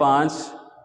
5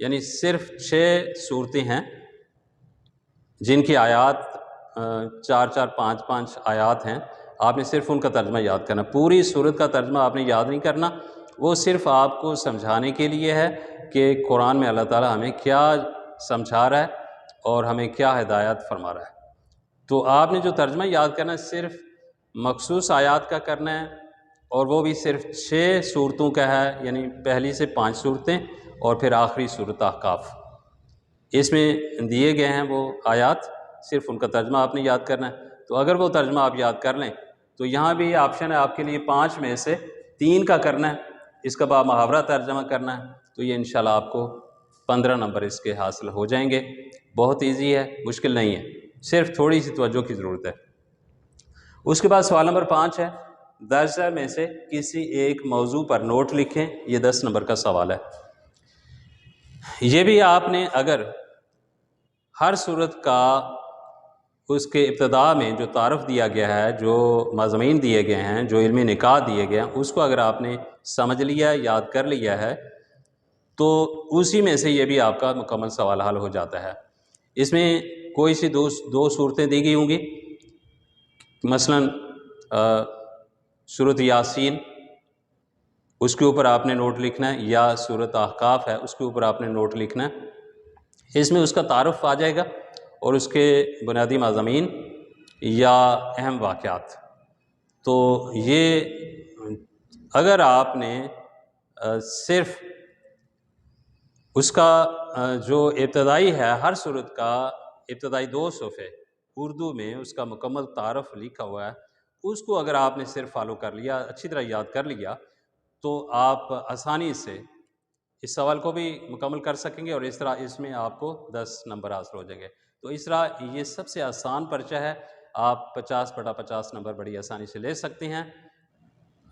یعنی صرف 6 صورتیں ہیں جن کی آیات 4 5 آیات ہیں. آپ نے صرف ان کا ترجمہ یاد کرنا. پوری صورت کا ترجمہ آپ نے یاد نہیں کرنا، وہ صرف آپ کو سمجھانے کے لیے ہے کہ قرآن میں اللہ تعالیٰ ہمیں کیا سمجھا رہا ہے اور ہمیں کیا ہدایت فرما رہا ہے. تو آپ نے جو ترجمہ یاد کرنا ہے صرف مخصوص آیات کا کرنا ہے، اور وہ بھی صرف 6 صورتوں کا ہے، یعنی پہلی سے 5 صورتیں اور پھر آخری صورت احقاف. اس میں دیے گئے ہیں وہ آیات، صرف ان کا ترجمہ آپ نے یاد کرنا ہے. تو اگر وہ ترجمہ آپ یاد کر لیں تو یہاں بھی آپشن ہے آپ کے لیے 5 میں سے 3 کا کرنا ہے، اس کا بعد محاورہ ترجمہ کرنا ہے. تو یہ انشاءاللہ آپ کو 15 نمبر اس کے حاصل ہو جائیں گے. بہت ایزی ہے، مشکل نہیں ہے، صرف تھوڑی سی توجہ کی ضرورت ہے. اس کے بعد سوال نمبر 5 ہے، درجہ میں سے کسی ایک موضوع پر نوٹ لکھیں. یہ 10 نمبر کا سوال ہے. یہ بھی آپ نے اگر ہر صورت کا اس کے ابتدا میں جو تعارف دیا گیا ہے، جو مضامین دیے گئے ہیں، جو علمی نکات دیے گئے ہیں، اس کو اگر آپ نے سمجھ لیا، یاد کر لیا ہے، تو اسی میں سے یہ بھی آپ کا مکمل سوال حل ہو جاتا ہے. اس میں کوئی سی دو صورتیں دی گئی ہوں گی، مثلا سورۃ یاسین، اس کے اوپر آپ نے نوٹ لکھنا ہے، یا سورۃ احقاف ہے اس کے اوپر آپ نے نوٹ لکھنا ہے. اس میں اس کا تعارف آ جائے گا اور اس کے بنیادی مضامین یا اہم واقعات. تو یہ اگر آپ نے صرف اس کا جو ابتدائی ہے، ہر صورت کا ابتدائی 2 صفحے اردو میں اس کا مکمل تعارف لکھا ہوا ہے، اس کو اگر آپ نے صرف فالو کر لیا، اچھی طرح یاد کر لیا، تو آپ آسانی سے اس سوال کو بھی مکمل کر سکیں گے، اور اس طرح اس میں آپ کو 10 نمبر حاصل ہو جائیں گے. تو اس طرح یہ سب سے آسان پرچہ ہے، آپ 50/50 نمبر بڑی آسانی سے لے سکتے ہیں.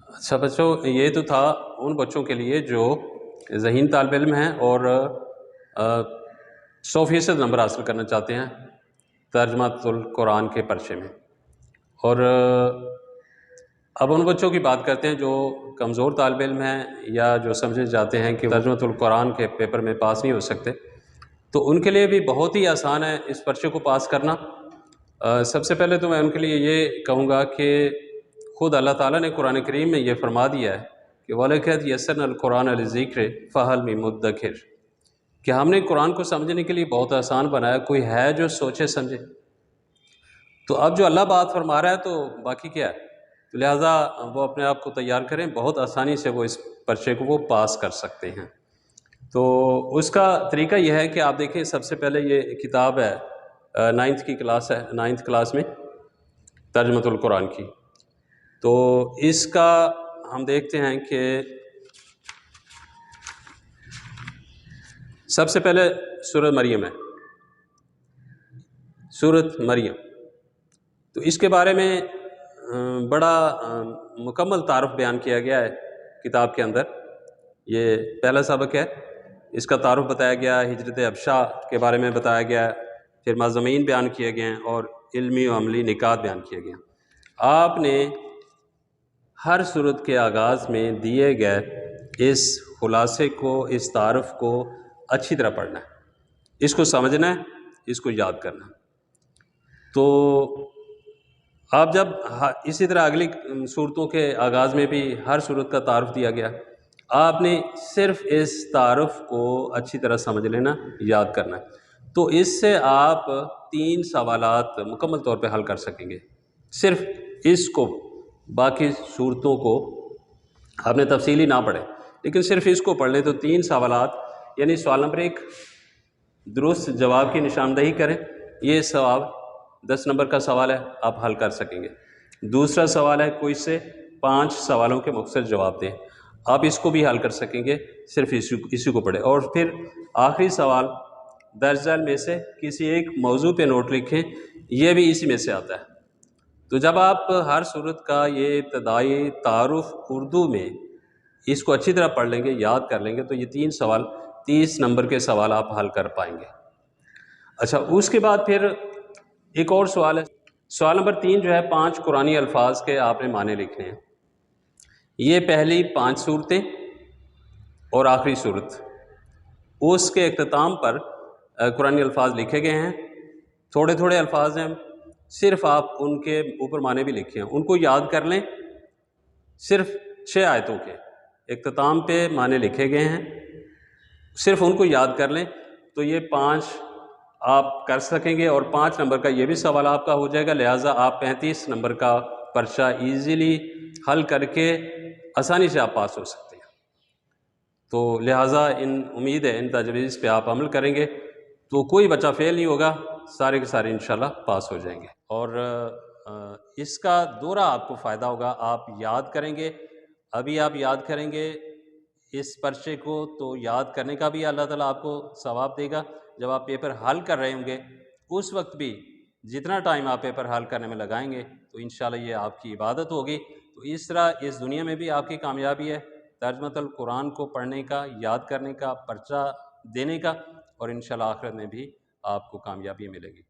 اچھا بچوں، یہ تو تھا ان بچوں کے لیے جو ذہین طالب علم ہیں اور 100% نمبر حاصل کرنا چاہتے ہیں ترجمۃ القرآن کے پرچے میں. اور اب ان بچوں کی بات کرتے ہیں جو کمزور طالب علم ہیں یا جو سمجھے جاتے ہیں کہ ترجمۃ القرآن کے پیپر میں پاس نہیں ہو سکتے. تو ان کے لیے بھی بہت ہی آسان ہے اس پرچے کو پاس کرنا. سب سے پہلے تو میں ان کے لیے یہ کہوں گا کہ خود اللہ تعالیٰ نے قرآن کریم میں یہ فرما دیا ہے کہ وَلَقَدْ يَسَّرْنَا الْقُرْآنَ لِلذِّكْرِ فَهَلْ مِن مُدَّكِرٍ، کہ ہم نے قرآن کو سمجھنے کے لیے بہت آسان بنایا، کوئی ہے جو سوچے سمجھے. تو اب جو اللہ بات فرما رہا ہے تو باقی کیا ہے، تو لہٰذا وہ اپنے آپ کو تیار کریں، بہت آسانی سے وہ اس پرچے کو وہ پاس کر سکتے ہیں. تو اس کا طریقہ یہ ہے کہ آپ دیکھیں، سب سے پہلے یہ کتاب ہے 9th کی کلاس ہے، 9th کلاس میں ترجمۃ القرآن کی. تو اس کا ہم دیکھتے ہیں کہ سب سے پہلے سورۃ مریم ہے، سورۃ مریم. تو اس کے بارے میں بڑا مکمل تعارف بیان کیا گیا ہے کتاب کے اندر. یہ پہلا سبق ہے، اس کا تعارف بتایا گیا، ہجرت حبشہ کے بارے میں بتایا گیا، پھر مضامین بیان کیے گئے ہیں اور علمی و عملی نکات بیان کیے گئے ہیں. آپ نے ہر صورت کے آغاز میں دیے گئے اس خلاصے کو، اس تعارف کو اچھی طرح پڑھنا ہے، اس کو سمجھنا ہے، اس کو یاد کرنا ہے. تو آپ جب اسی طرح اگلی صورتوں کے آغاز میں بھی ہر صورت کا تعارف دیا گیا، آپ نے صرف اس تعارف کو اچھی طرح سمجھ لینا، یاد کرنا ہے. تو اس سے آپ 3 سوالات مکمل طور پہ حل کر سکیں گے. صرف اس کو، باقی صورتوں کو آپ نے تفصیلی نہ پڑھیں، لیکن صرف اس کو پڑھ لیں تو 3 سوالات، یعنی سوال نمبر 1 درست جواب کی نشاندہی کریں، یہ سوال 10 نمبر کا سوال ہے، آپ حل کر سکیں گے. دوسرا سوال ہے کوئی سے 5 سوالوں کے مختصر جواب دیں، آپ اس کو بھی حل کر سکیں گے، صرف اسی کو پڑھیں. اور پھر آخری سوال درج ذیل میں سے کسی ایک موضوع پہ نوٹ لکھیں، یہ بھی اسی میں سے آتا ہے. تو جب آپ ہر صورت کا یہ ابتدائی تعارف اردو میں اس کو اچھی طرح پڑھ لیں گے، یاد کر لیں گے، تو یہ 3 سوال 30 نمبر کے سوال آپ حل کر پائیں گے. اچھا، اس کے بعد پھر ایک اور سوال ہے، سوال نمبر 3 جو ہے 5 قرآنی الفاظ کے آپ نے معنی لکھنے ہیں. یہ پہلی 5 صورتیں اور آخری صورت، اس کے اختتام پر قرآنی الفاظ لکھے گئے ہیں، تھوڑے تھوڑے الفاظ ہیں، صرف آپ ان کے اوپر معنی بھی لکھے ہیں، ان کو یاد کر لیں۔ صرف 6 آیتوں کے اختتام پہ معنی لکھے گئے ہیں، صرف ان کو یاد کر لیں تو یہ 5 آپ کر سکیں گے، اور 5 نمبر کا یہ بھی سوال آپ کا ہو جائے گا، لہٰذا آپ 35 نمبر کا پرچہ ایزیلی حل کر کے آسانی سے آپ پاس ہو سکتے ہیں۔ تو لہٰذا امید ہے ان تجویز پہ آپ عمل کریں گے تو کوئی بچہ فیل نہیں ہوگا، سارے کے سارے انشاءاللہ پاس ہو جائیں گے۔ اور اس کا دورہ آپ کو فائدہ ہوگا، آپ یاد کریں گے، ابھی آپ یاد کریں گے اس پرچے کو تو یاد کرنے کا بھی اللہ تعالیٰ آپ کو ثواب دے گا۔ جب آپ پیپر حل کر رہے ہوں گے اس وقت بھی جتنا ٹائم آپ پیپر حل کرنے میں لگائیں گے تو انشاءاللہ یہ آپ کی عبادت ہوگی۔ تو اس طرح اس دنیا میں بھی آپ کی کامیابی ہے، ترجمۃ القرآن کو پڑھنے کا، یاد کرنے کا، پرچہ دینے کا، اور انشاءاللہ آخرت میں بھی آپ کو کامیابی ملے گی۔